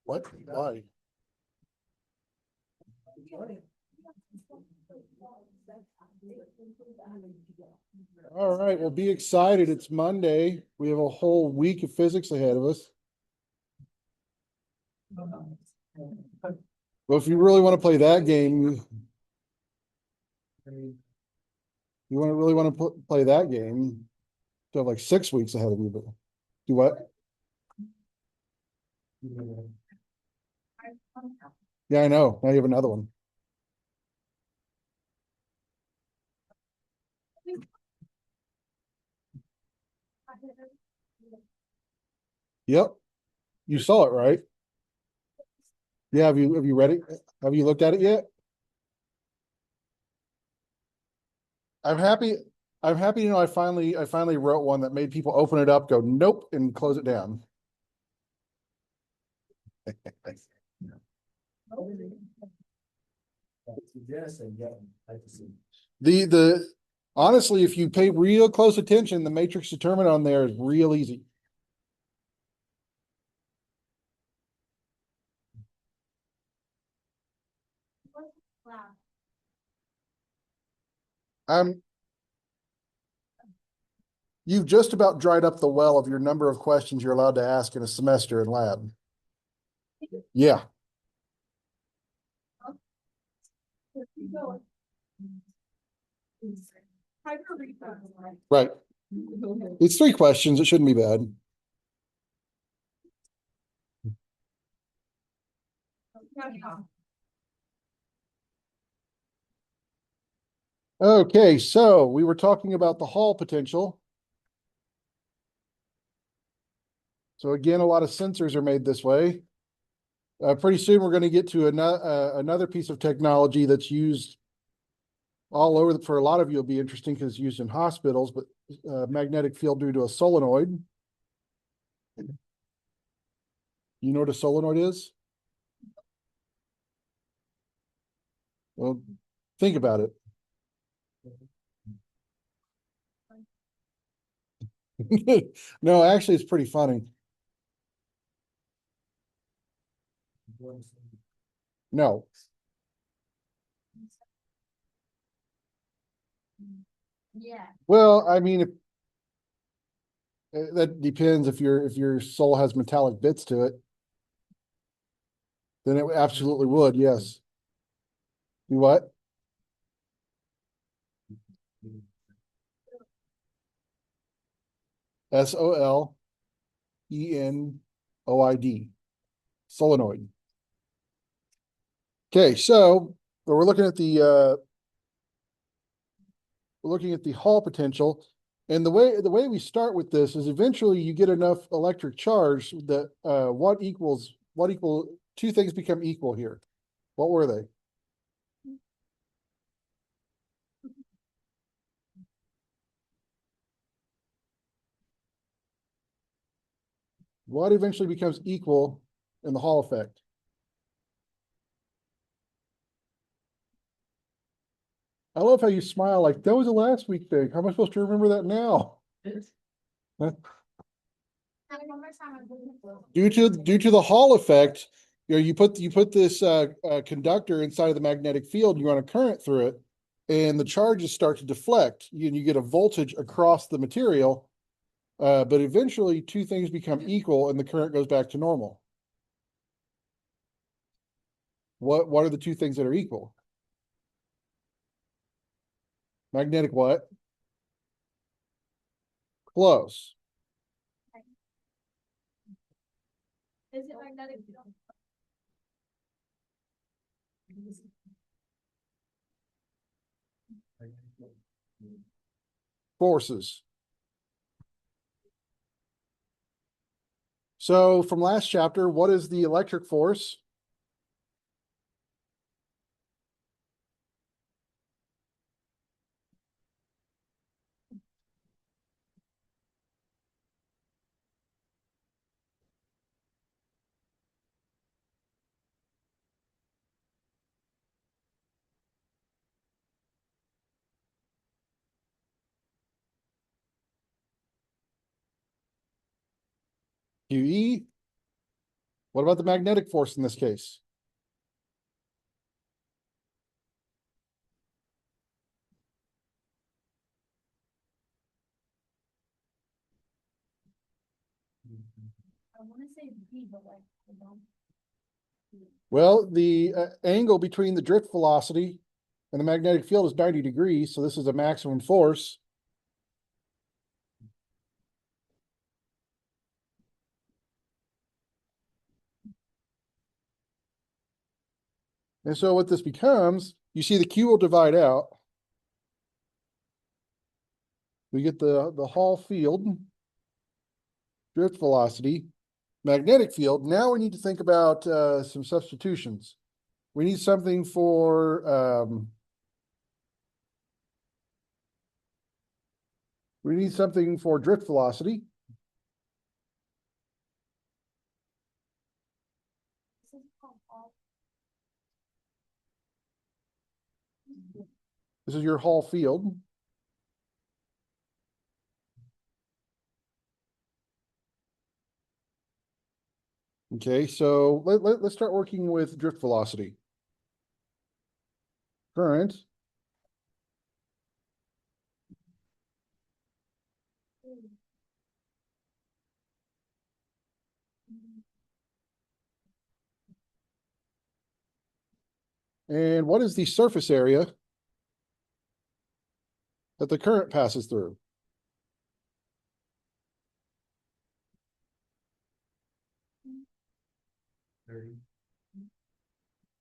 What? Why? All right, well, be excited. It's Monday. We have a whole week of physics ahead of us. Well, if you really want to play that game, really want to play that game, you have like 6 weeks ahead of you, but do what? Yeah, I know. Now you have another one. Yep. You saw it, right? Yeah, have you read it? Have you looked at it yet? I'm happy. I'm happy to know I finally wrote one that made people open it up, go nope, and close it down. The honestly, if you pay real close attention, the matrix determinant on there is real easy. I'm You've just about dried up the well of your number of questions you're allowed to ask in a semester in lab. Yeah. Right. It's 3 questions. It shouldn't be bad. Okay, so we were talking about the Hall potential. So again, a lot of sensors are made this way. Pretty soon we're going to get to another piece of technology that's used all over. For a lot of you, it'll be interesting because it's used in hospitals, but magnetic field due to a solenoid. You know what a solenoid is? Well, think about it. No, actually, it's pretty funny. No. Yeah. Well, I mean, that depends. If your soul has metallic bits to it, then it absolutely would. Yes. You what? SOLENOID. Solenoid. Okay, so we're looking at the Hall potential, and the way we start with this is eventually you get enough electric charge that what equal two things become equal here. What were they? What eventually becomes equal in the Hall effect? I love how you smile like that was a last week thing. How am I supposed to remember that now? Huh? Due to the Hall effect, you put this conductor inside of the magnetic field, and you run a current through it, and the charges start to deflect, and you get a voltage across the material. But eventually, two things become equal, and the current goes back to normal. What are the two things that are equal? Magnetic what? Close. Is it magnetic? Forces. So from last chapter, what is the electric force? QE. What about the magnetic force in this case? I wanna say B, but like, I don't. Well, the angle between the drift velocity and the magnetic field is 90 degrees, so this is a maximum force. And so what this becomes, you see the Q will divide out. We get the Hall field, drift velocity, magnetic field. Now we need to think about some substitutions. We need something for drift velocity. This is called all. This is your Hall field. Okay, so let's start working with drift velocity. Current and what is the surface area that the current passes through?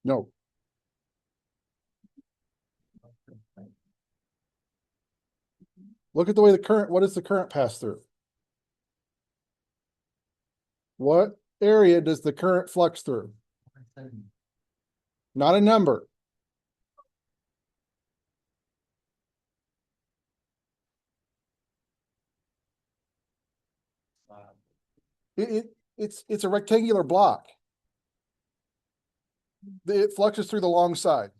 No. Look at the way what does the current pass through? What area does the current flux through? Not a number. It's a rectangular block. It fluxes through the long side.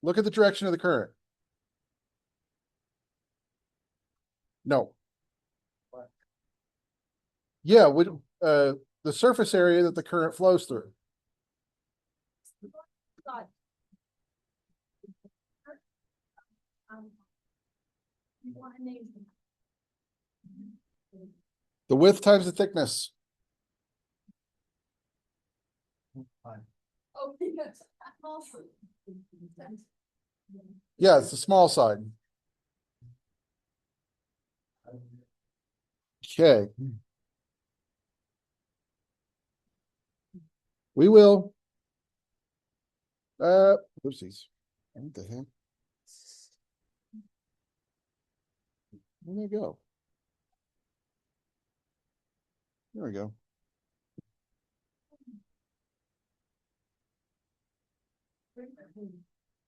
Look at the direction of the current. No. Yeah, the surface area that the current flows through. God. You wanna name them. The width times the thickness. Oh, yes. Also. Yeah, it's the small side. Okay. We will. Oopsies. What the heck? Where'd they go? There we go.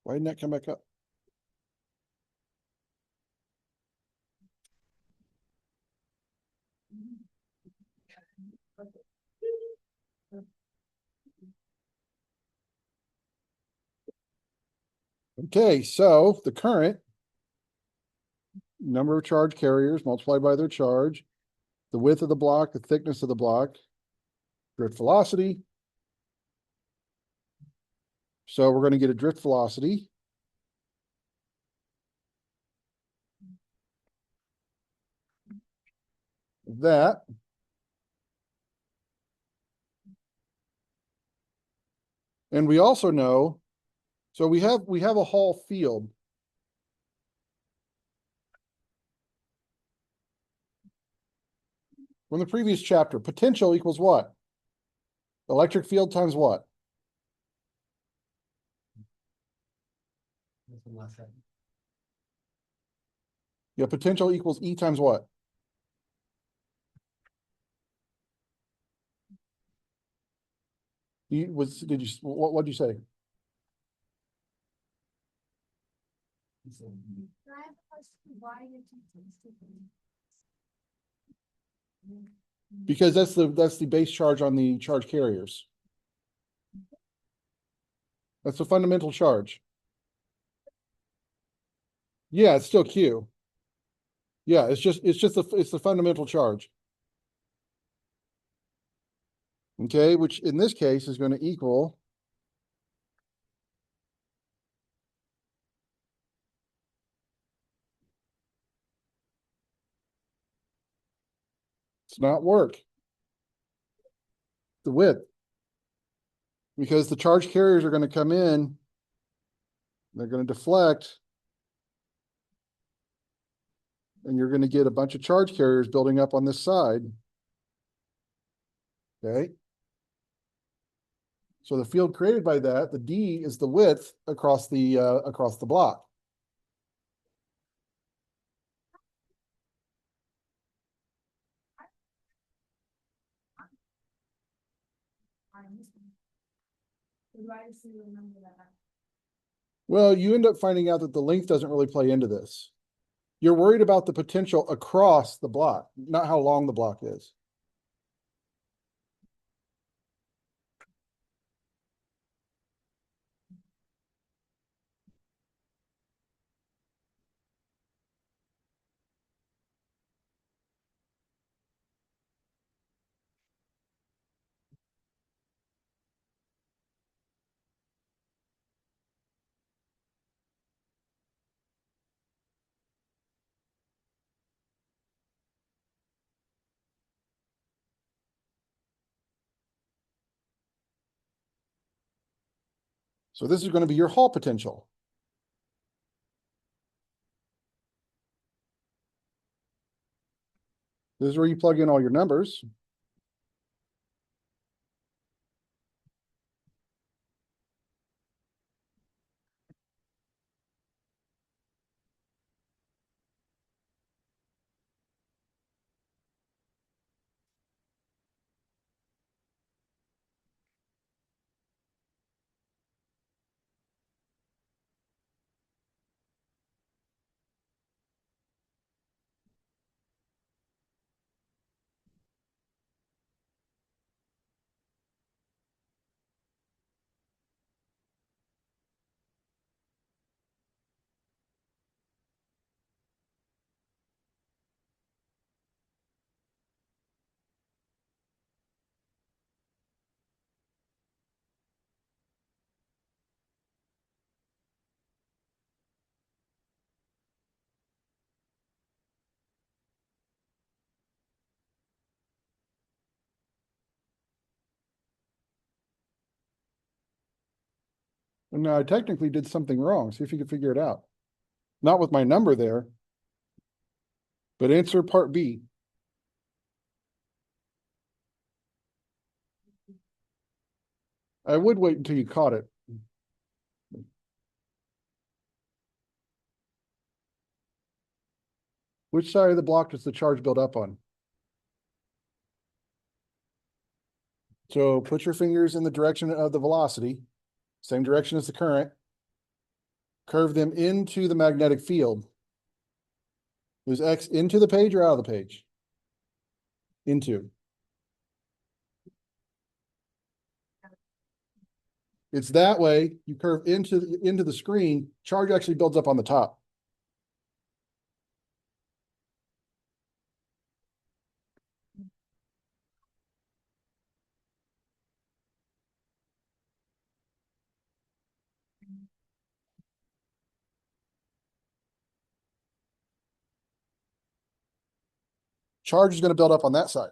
Why didn't that come back up? Okay, so the current number of charge carriers multiplied by their charge, the width of the block, the thickness of the block, drift velocity. So we're going to get a drift velocity. That and we also know, so we have a Hall field. From the previous chapter, potential equals what? Electric field times what? Yeah, potential equals E times what? What did you say? Can I have a question? Why are you teaching stupid? Because that's the base charge on the charge carriers. That's the fundamental charge. Yeah, it's still Q. Yeah, it's the fundamental charge. Okay, which in this case is going to equal it's not work. The width. Because the charge carriers are going to come in, they're going to deflect, and you're going to get a bunch of charge carriers building up on this side. Okay. So the field created by that, the D is the width across the block. Why does he remember that? Well, you end up finding out that the length doesn't really play into this. You're worried about the potential across the block, not how long the block is. So this is going to be your Hall potential. This is where you plug in all your numbers. And now I technically did something wrong. See if you can figure it out. Not with my number there, but answer part B. I would wait until you caught it. Which side of the block does the charge build up on? So put your fingers in the direction of the velocity, same direction as the current. Curve them into the magnetic field. Is X into the page or out of the page? Into. It's that way, you curve into the screen, charge actually builds up on the top. Charge is going to build up on that side.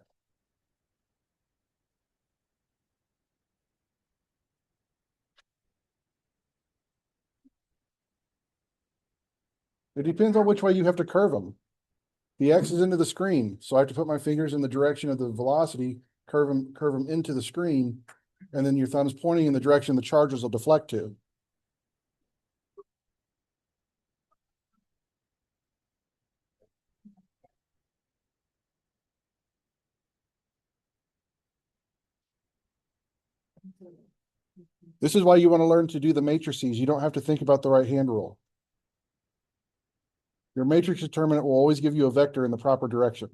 It depends on which way you have to curve them. The X is into the screen, so I have to put my fingers in the direction of the velocity, curve them into the screen, and then your thumb's pointing in the direction the charges will deflect to. This is why you want to learn to do the matrices. You don't have to think about the right hand rule. Your matrix determinant will always give you a vector in the proper direction.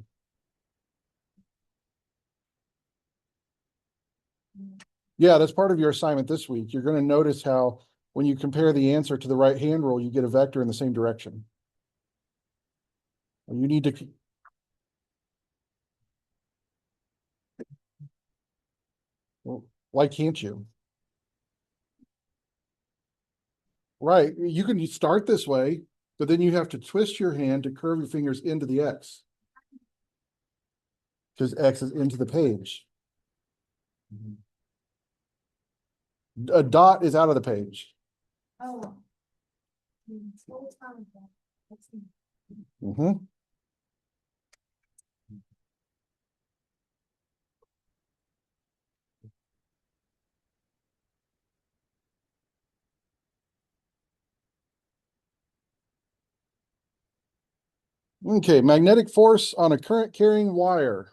Yeah, that's part of your assignment this week. You're going to notice how when you compare the answer to the right hand rule, you get a vector in the same direction. And you need to Well, why can't you? Right, you can start this way, but then you have to twist your hand to curve your fingers into the X. Because X is into the page. A dot is out of the page. Oh. Whole time ago. Let's see. Mhm. Okay, magnetic force on a current carrying wire.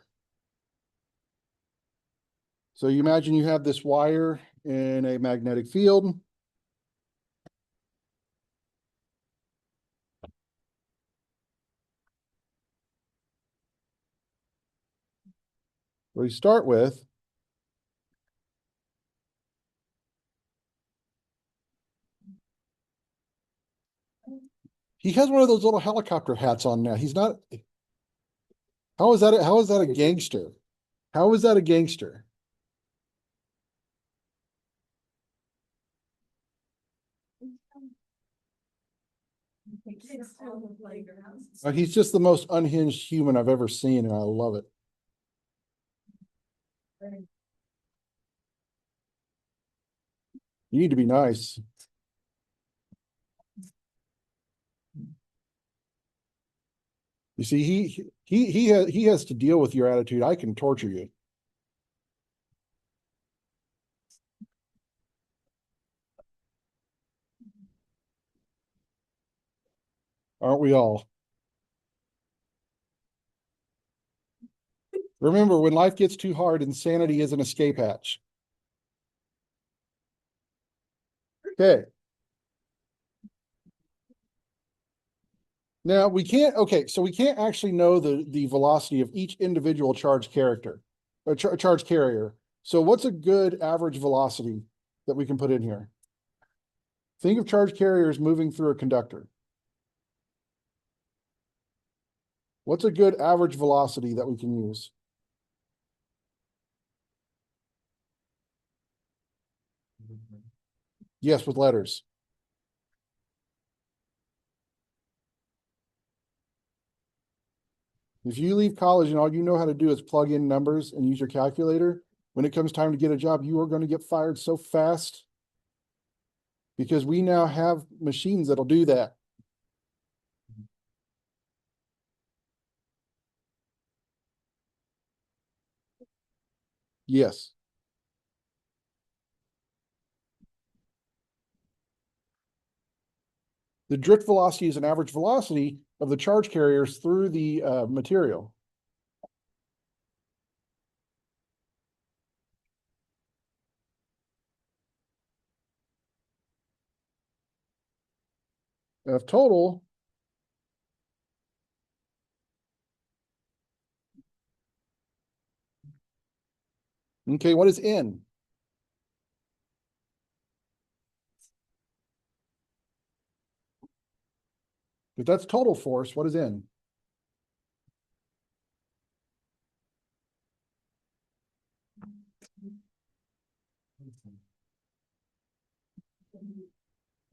So you imagine you have this wire in a magnetic field. What we start with, he has one of those little helicopter hats on now. He's not, how is that a gangster? How is that a gangster? He's just the most unhinged human I've ever seen, and I love it. You need to be nice. You see, he has to deal with your attitude. I can torture you. Aren't we all? Remember, when life gets too hard, insanity is an escape hatch. Okay. Now we can't, okay, so we can't actually know the velocity of each individual charge character, or charge carrier. So what's a good average velocity that we can put in here? Think of charge carriers moving through a conductor. What's a good average velocity that we can use? Yes, with letters. If you leave college and all you know how to do is plug in numbers and use your calculator, when it comes time to get a job, you are going to get fired so fast because we now have machines that'll do that. Yes. The drift velocity is an average velocity of the charge carriers through the material. Of total, okay, what is N? If that's total force, what is N?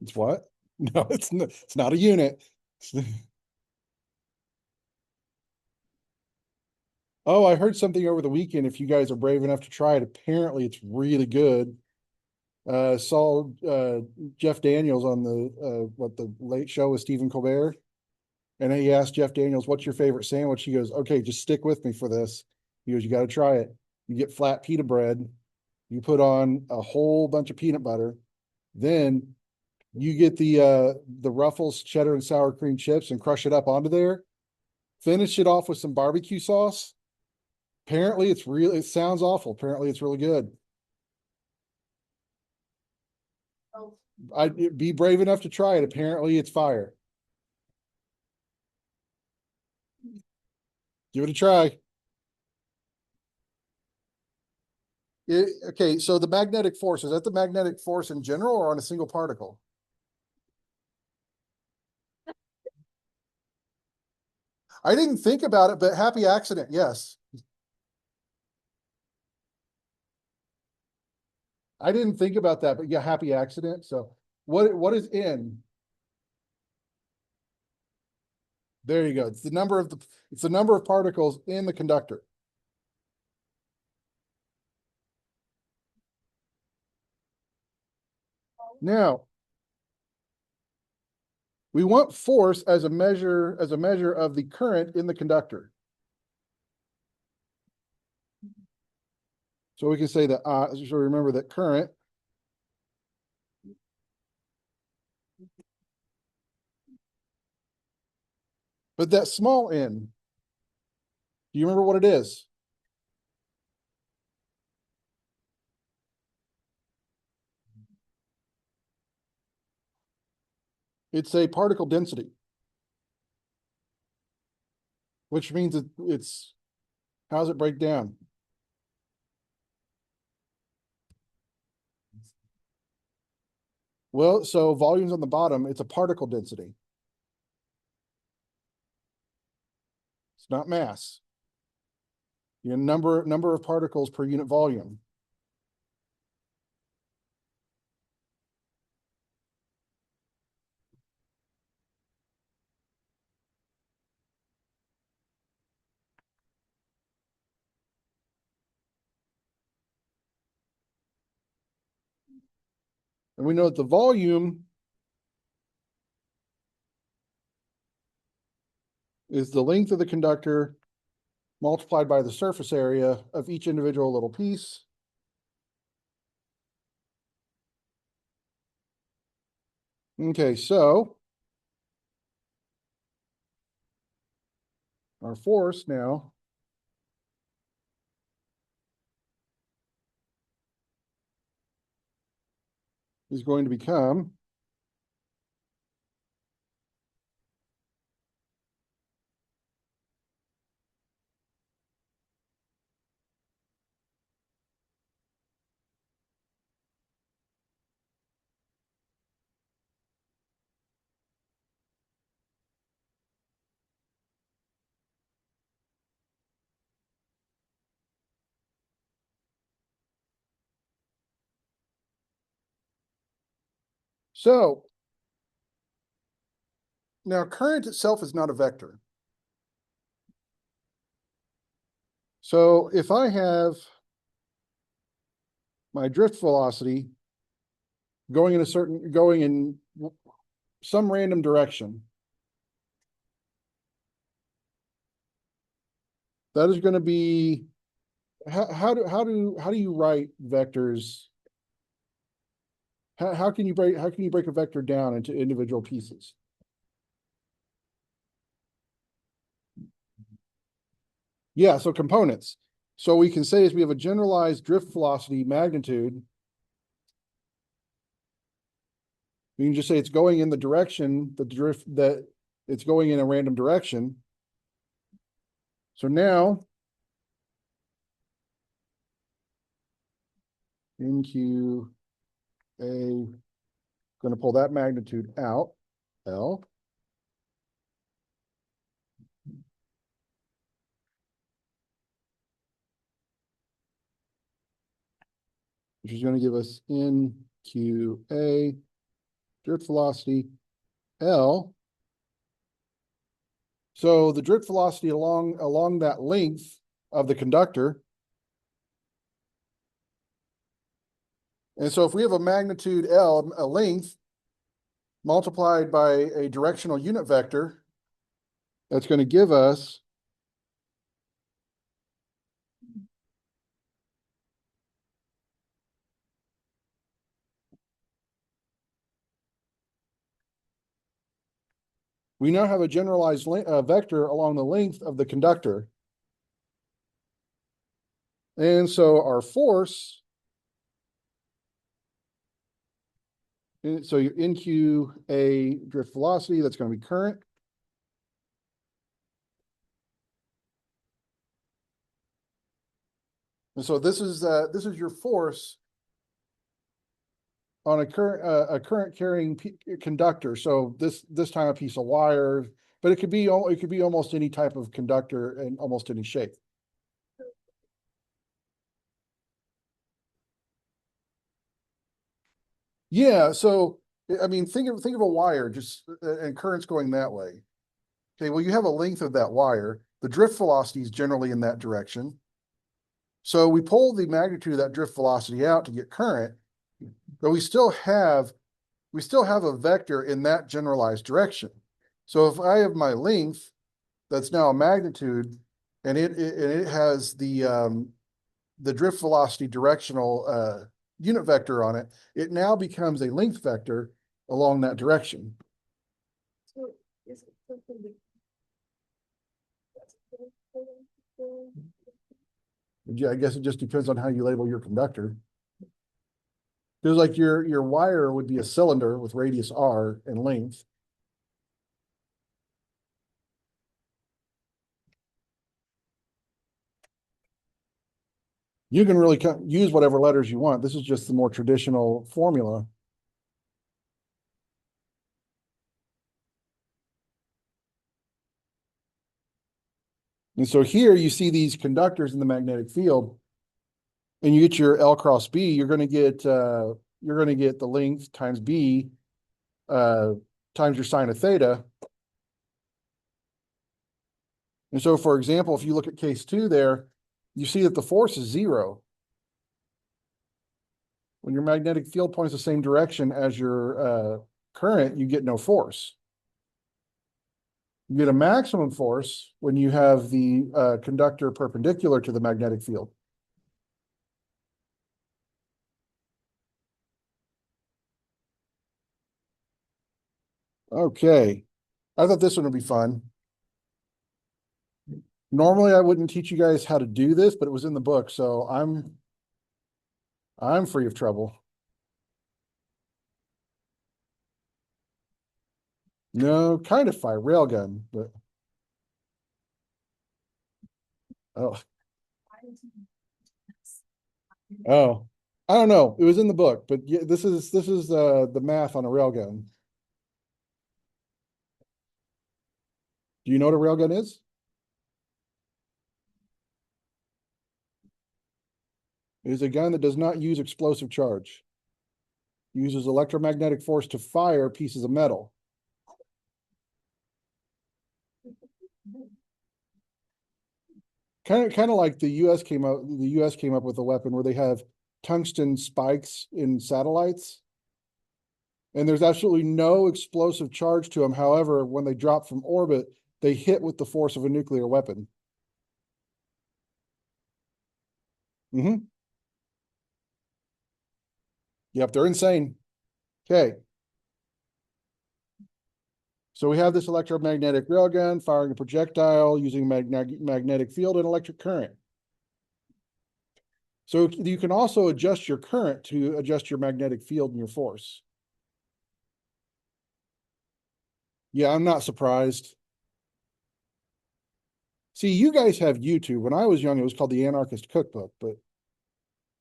It's what? No, it's not a unit. Oh, I heard something over the weekend. If you guys are brave enough to try it, apparently it's really good. Saw Jeff Daniels on the Late Show with Stephen Colbert, and he asked Jeff Daniels, "What's your favorite sandwich?" He goes, "Okay, just stick with me for this." He goes, "You got to try it. You get flat pita bread, you put on a whole bunch of peanut butter, then you get the Ruffles cheddar and sour cream chips and crush it up onto there. Finish it off with some barbecue sauce. Apparently, it's real. It sounds awful. Apparently, it's really good. I'd be brave enough to try it. Apparently, it's fire. Give it a try. Okay, so the magnetic force, is that the magnetic force in general or on a single particle? I didn't think about it, but happy accident, yes. I didn't think about that, but yeah, happy accident. So what is N? There you go. It's the number of particles in the conductor. Now, we want force as a measure of the current in the conductor. So we can say that, so remember that current but that small n, do you remember what it is? It's a particle density, which means it's, how does it break down? Well, so volume's on the bottom, it's a particle density. It's not mass. Your number of particles per unit volume. And we know that the volume is the length of the conductor multiplied by the surface area of each individual little piece. Okay, so our force now is going to become so now current itself is not a vector. So if I have my drift velocity going in some random direction, that is going to be, how do you write vectors? How can you break a vector down into individual pieces? Yeah, so components. So we can say is we have a generalized drift velocity magnitude. We can just say it's going in the direction, that it's going in a random direction. So now NQ A, going to pull that magnitude out, L. Which is going to give us NQA, drift velocity, L. So the drift velocity along that length of the conductor. And so if we have a magnitude L, a length, multiplied by a directional unit vector, that's going to give us we now have a generalized vector along the length of the conductor. And so our force, so your NQA drift velocity, that's going to be current. And so this is your force on a current carrying conductor. So this time a piece of wire, but it could be almost any type of conductor and almost any shape. Yeah, so, I mean, think of a wire, just, and current's going that way. Okay, well, you have a length of that wire. The drift velocity is generally in that direction. So we pull the magnitude of that drift velocity out to get current, but we still have a vector in that generalized direction. So if I have my length, that's now a magnitude, and it has the drift velocity directional unit vector on it, it now becomes a length vector along that direction. So is it something that- Yeah, I guess it just depends on how you label your conductor. Because like your wire would be a cylinder with radius r and length. You can really use whatever letters you want. This is just the more traditional formula. And so here you see these conductors in the magnetic field, and you get your L cross B, you're going to get the length times B times your sine of theta. And so, for example, if you look at case 2 there, you see that the force is 0. When your magnetic field points the same direction as your current, you get no force. You get a maximum force when you have the conductor perpendicular to the magnetic field. Okay, I thought this one would be fun. Normally, I wouldn't teach you guys how to do this, but it was in the book, so I'm free of trouble. No, kind of fire railgun, but oh, oh, I don't know. It was in the book, but yeah, this is the math on a railgun. Do you know what a railgun is? It is a gun that does not use explosive charge. It uses electromagnetic force to fire pieces of metal. Kind of like the US came up with a weapon where they have tungsten spikes in satellites. And there's absolutely no explosive charge to them. However, when they drop from orbit, they hit with the force of a nuclear weapon. Mm-hmm. Yep, they're insane. Okay. So we have this electromagnetic railgun firing a projectile using magnetic field and electric current. So you can also adjust your current to adjust your magnetic field and your force. Yeah, I'm not surprised. See, you guys have YouTube. When I was young, it was called the Anarchist Cookbook, but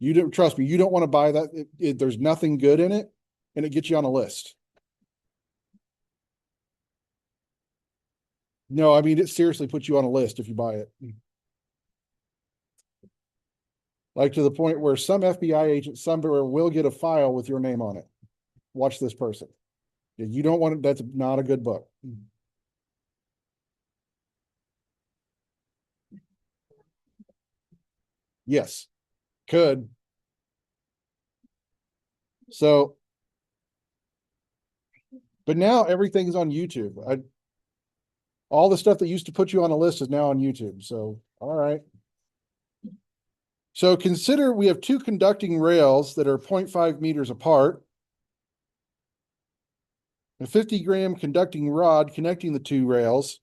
you don't, trust me, you don't want to buy that. There's nothing good in it, and it gets you on a list. No, I mean, it seriously puts you on a list if you buy it. Like to the point where some FBI agent somewhere will get a file with your name on it. Watch this person. You don't want it. That's not a good book. Yes, could. So, but now everything's on YouTube. All the stuff that used to put you on a list is now on YouTube. So, all right. So consider we have two conducting rails that are 0.5 meters apart. A 50-gram conducting rod connecting the two rails.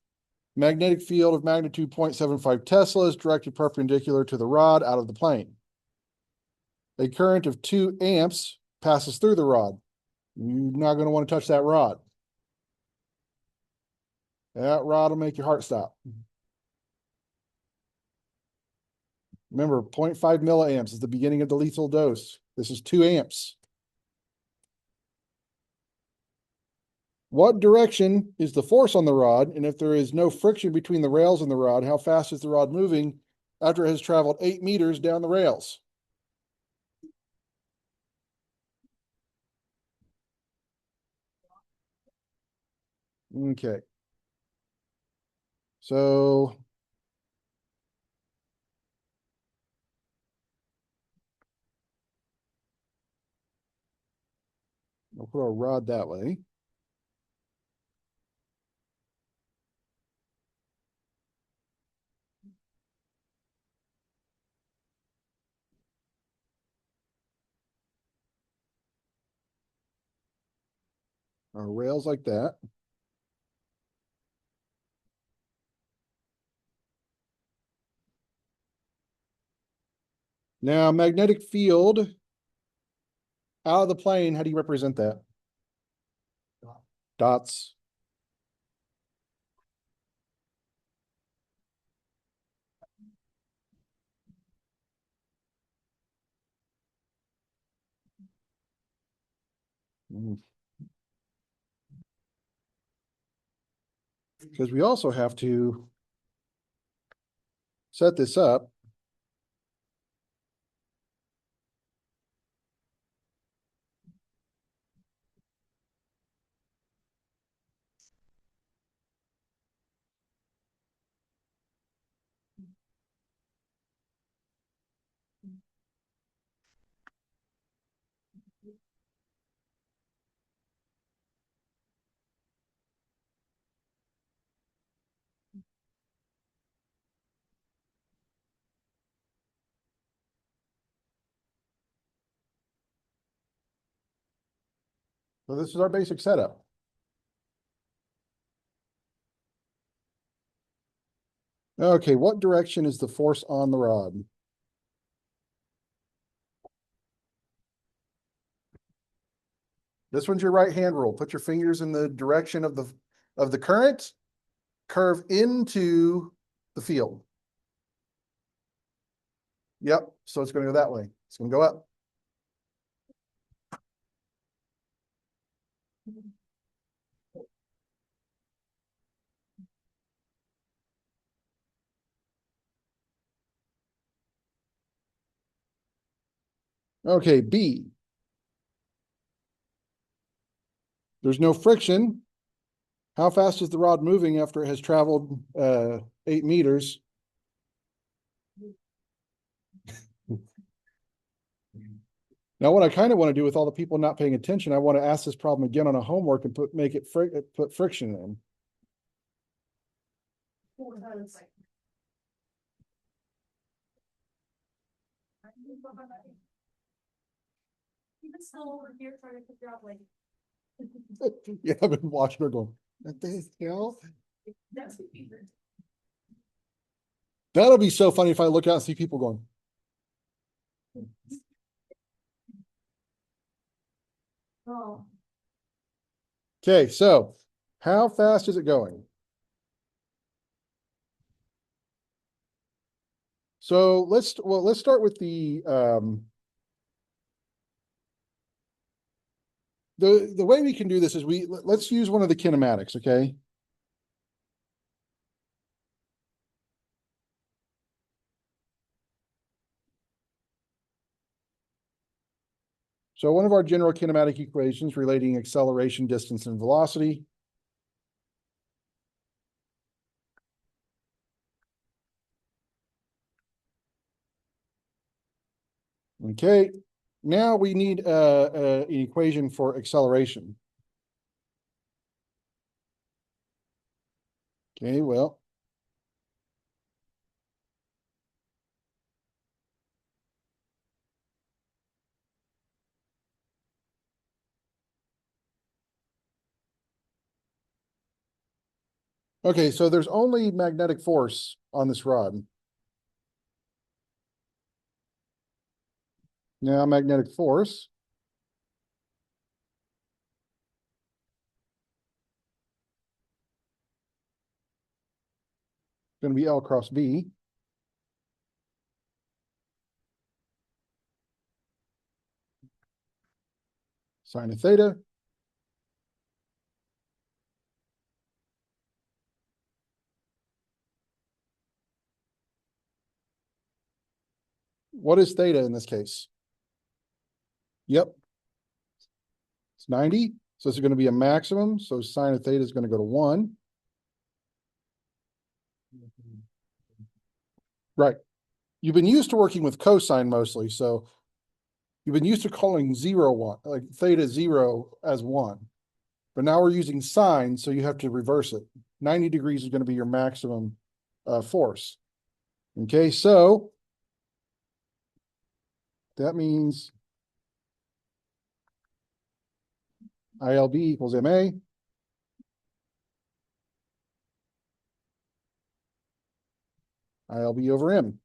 Magnetic field of magnitude 0.75 teslas directed perpendicular to the rod out of the plane. A current of 2 amps passes through the rod. You're not going to want to touch that rod. That rod will make your heart stop. Remember, 0.5 milliamps is the beginning of the lethal dose. This is 2 amps. What direction is the force on the rod? And if there is no friction between the rails and the rod, how fast is the rod moving after it has traveled 8 meters down the rails? Okay. So we'll put our rod that way. Our rails like that. Now, magnetic field out of the plane, how do you represent that? Dots. Because we also have to set this up. So this is our basic setup. Okay, what direction is the force on the rod? This one's your right hand rule. Put your fingers in the direction of the current, curve into the field. Yep, so it's going to go that way. It's going to go up. Okay, B. There's no friction. How fast is the rod moving after it has traveled 8 meters? Now, what I kind of want to do with all the people not paying attention, I want to ask this problem again on a homework and put friction in. Even still over here trying to figure out like. Yeah, I've been watching her going, what the hell? That's what we did. That'll be so funny if I look out and see people going. Oh. Okay, so how fast is it going? So let's start with the way we can do this is let's use one of the kinematics, okay? So one of our general kinematic equations relating acceleration, distance, and velocity. Okay, now we need an equation for acceleration. Okay, well. Okay, so there's only magnetic force on this rod. Now magnetic force. Going to be L cross B. Sine of theta. What is theta in this case? Yep. It's 90. So this is going to be a maximum. So sine of theta is going to go to 1. Right. You've been used to working with cosine mostly. So you've been used to calling 0, 1, like theta 0 as 1. But now we're using sine, so you have to reverse it. 90 degrees is going to be your maximum force. Okay, so that means ILB equals MA. ILB over M.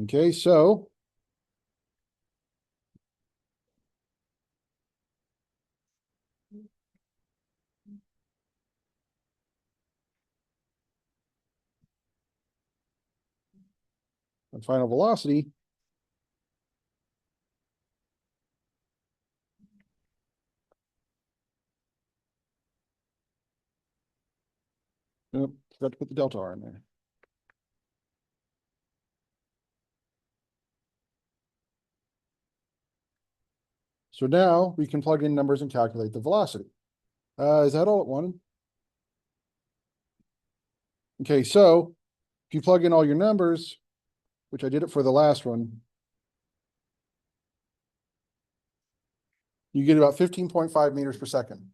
Okay, so the final velocity forgot to put the delta R in there. So now we can plug in numbers and calculate the velocity. Is that all it wanted? Okay, so if you plug in all your numbers, which I did it for the last one, you get about 15.5 meters per second.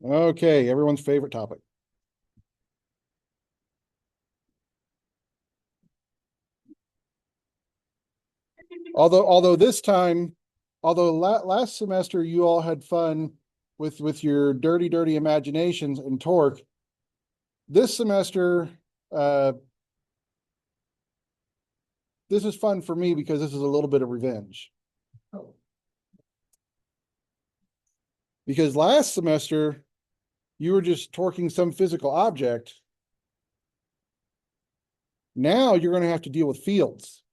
Okay, everyone's favorite topic. Although this time, last semester you all had fun with your dirty imaginations and torque. This semester, this is fun for me because this is a little bit of revenge. Because last semester, you were just torquing some physical object. Now you're going to have to deal with fields.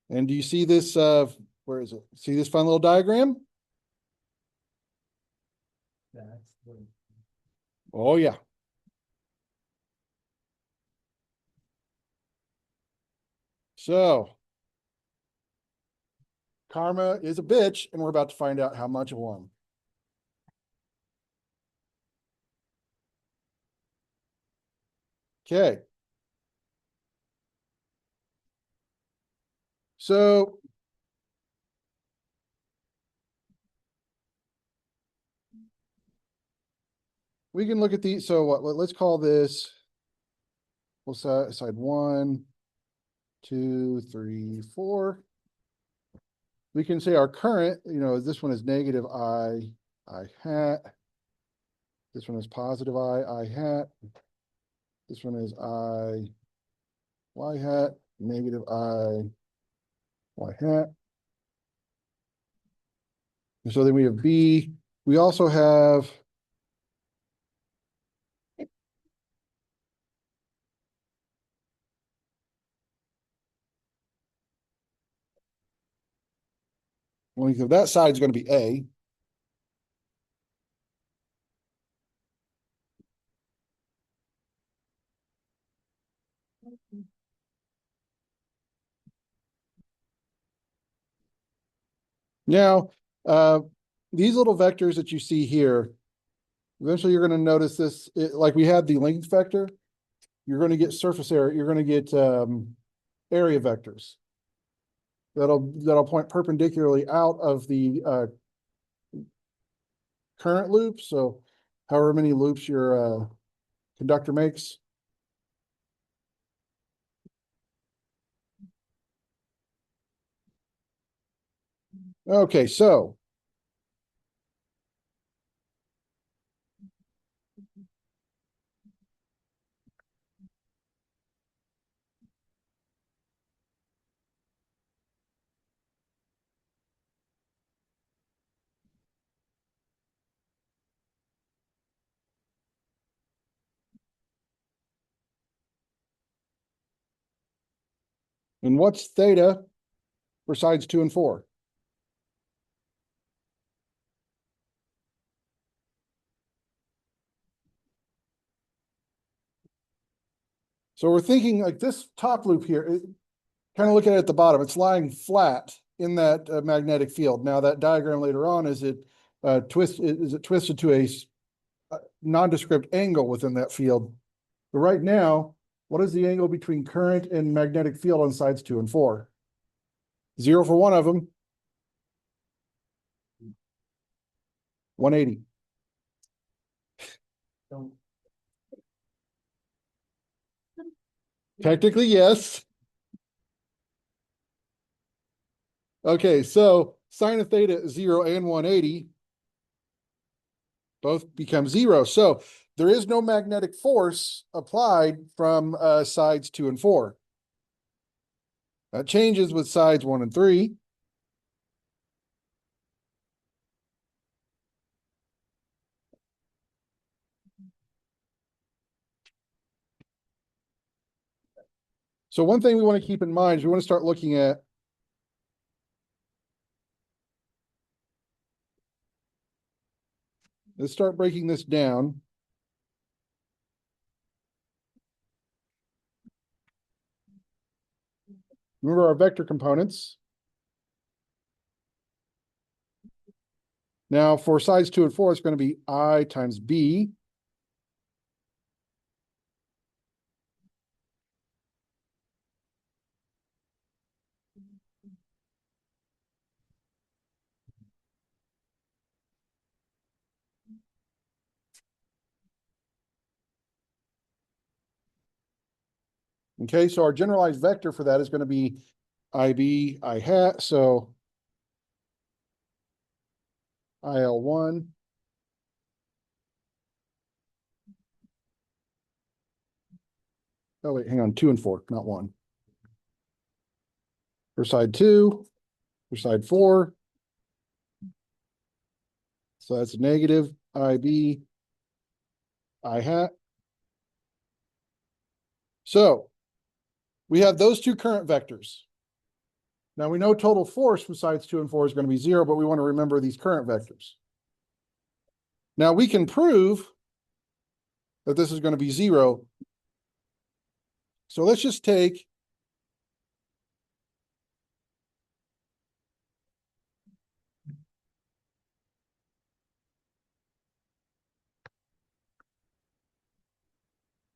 And do you see this? Where is it? See this fun little diagram? Oh, yeah. So, karma is a bitch, and we're about to find out how much of one. Okay. So we can look at these. So let's call this, we'll side 1, 2, 3, 4. We can say our current, this one is negative I hat. This one is positive I hat. This one is y hat, negative y hat. And so then we have B. We also have length of that side is going to be A. Now, these little vectors that you see here, eventually you're going to notice this, like we had the length vector, you're going to get surface area, you're going to get area vectors. That'll point perpendicularly out of the current loop. So however many loops your conductor makes. Okay, so And what's theta for sides 2 and 4? So we're thinking like this top loop here, kind of looking at the bottom, it's lying flat in that magnetic field. Now that diagram later on, is it twisted to a nondescript angle within that field? But right now, what is the angle between current and magnetic field on sides 2 and 4? 0 for one of them. 180. Technically, yes. Okay, so sine of theta is 0 and 180 both become 0. So there is no magnetic force applied from sides 2 and 4. That changes with sides 1 and 3. So one thing we want to keep in mind is we want to start looking at let's start breaking this down. Remember our vector components. Now for sides 2 and 4, it's going to be I times B. Okay, so our generalized vector for that is going to be IB, I hat, so IL1. Oh, wait, hang on, 2 and 4, not 1. For side 2, for side 4. So that's negative IB, I hat. So we have those two current vectors. Now we know total force from sides 2 and 4 is going to be 0, but we want to remember these current vectors. Now we can prove that this is going to be 0. So let's just take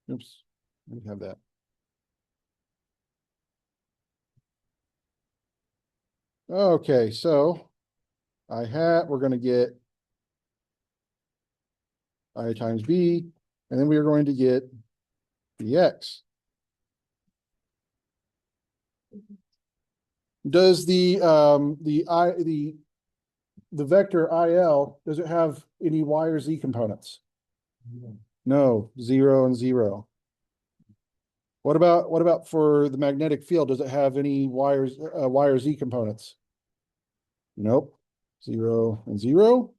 oops, let me have that. Okay, so I hat, we're going to get I times B, and then we are going to get BX. Does the vector IL, does it have any Y or Z components? No, 0 and 0. What about for the magnetic field? Does it have any Y or Z components? Nope. 0 and 0.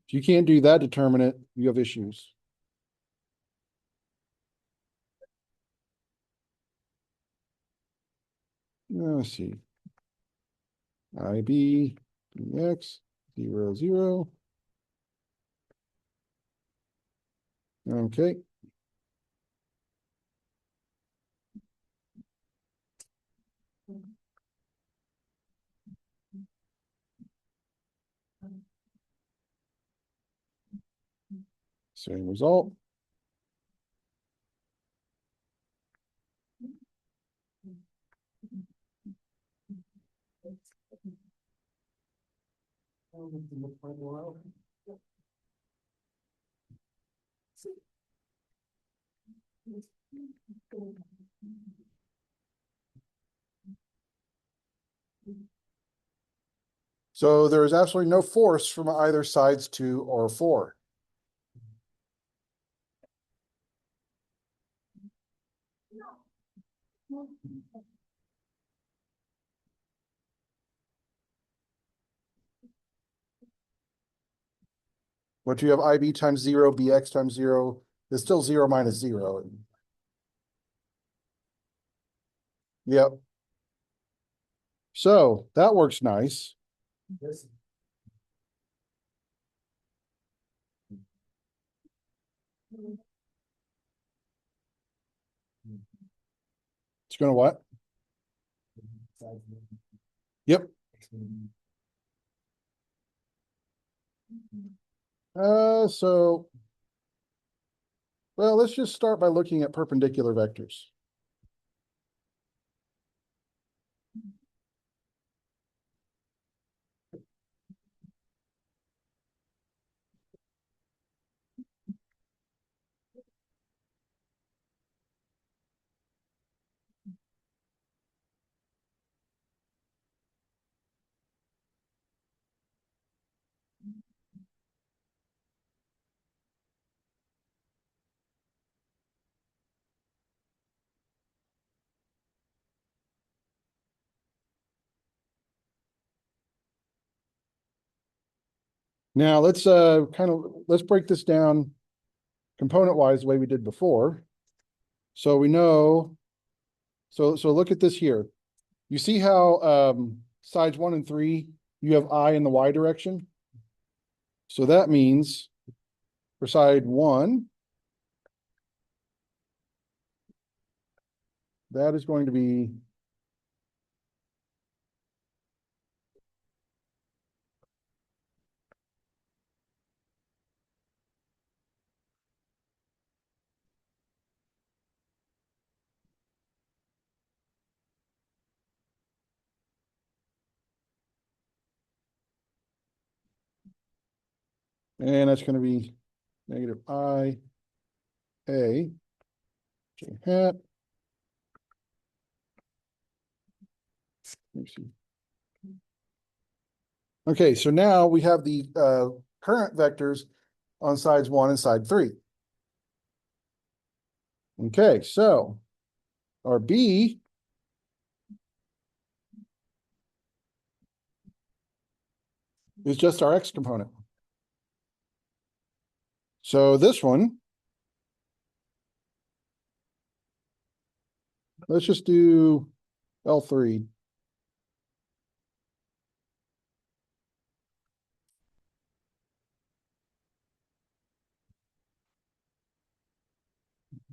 If you can't do that determinant, you have issues. Let's see. IB, BX, 0, 0. Okay. Same result. So there is absolutely no force from either sides 2 or 4. But you have IB times 0, BX times 0 is still 0 minus 0. Yep. So that works nice. It's gonna what? Yep. So, well, let's just start by looking at perpendicular vectors. Now let's let's break this down component wise the way we did before. So we know, so look at this here. You see how sides 1 and 3, you have I in the Y direction. So that means for side 1, that is going to be and that's going to be negative I A J hat. Let me see. Okay, so now we have the current vectors on sides 1 and side 3. Okay, so our B is just our X component. So this one, let's just do L3.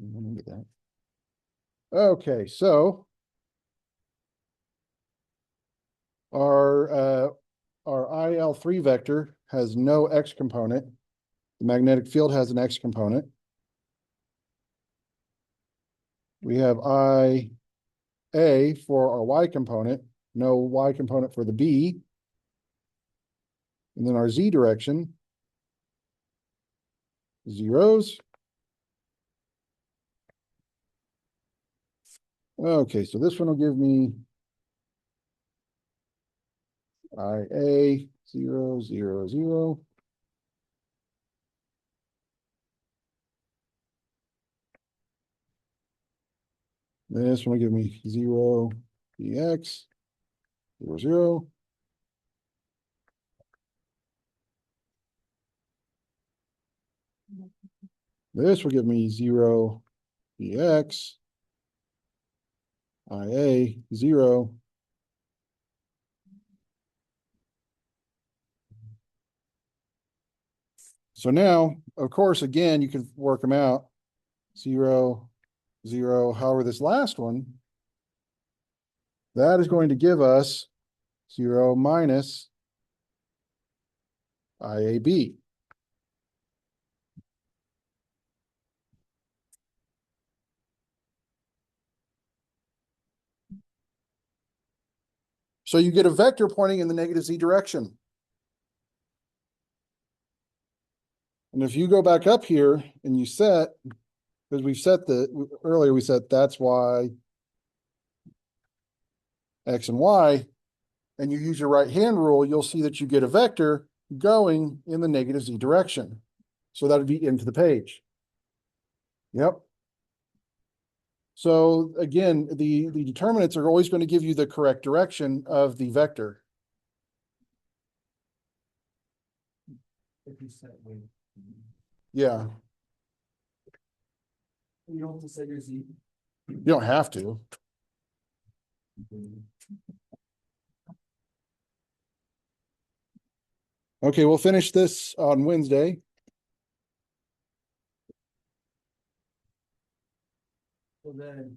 Let me get that. Okay, so our IL3 vector has no X component. The magnetic field has an X component. We have IA for our Y component, no Y component for the B. And then our Z direction, zeros. Okay, so this one will give me IA 0, 0, 0. This one will give me 0, BX, 0, 0. This will give me 0, BX, IA, 0. So now, of course, again, you can work them out. 0, 0. However, this last one, that is going to give us 0 minus IAB. So you get a vector pointing in the negative Z direction. And if you go back up here and you set, because we've set earlier we said that's why X and Y, and you use your right hand rule, you'll see that you get a vector going in the negative Z direction. So that would be into the page. Yep. So again, the determinants are always going to give you the correct direction of the vector. If you set weight. Yeah, You don't have to set your Z. you don't have to. Okay, we'll finish this on Wednesday. So then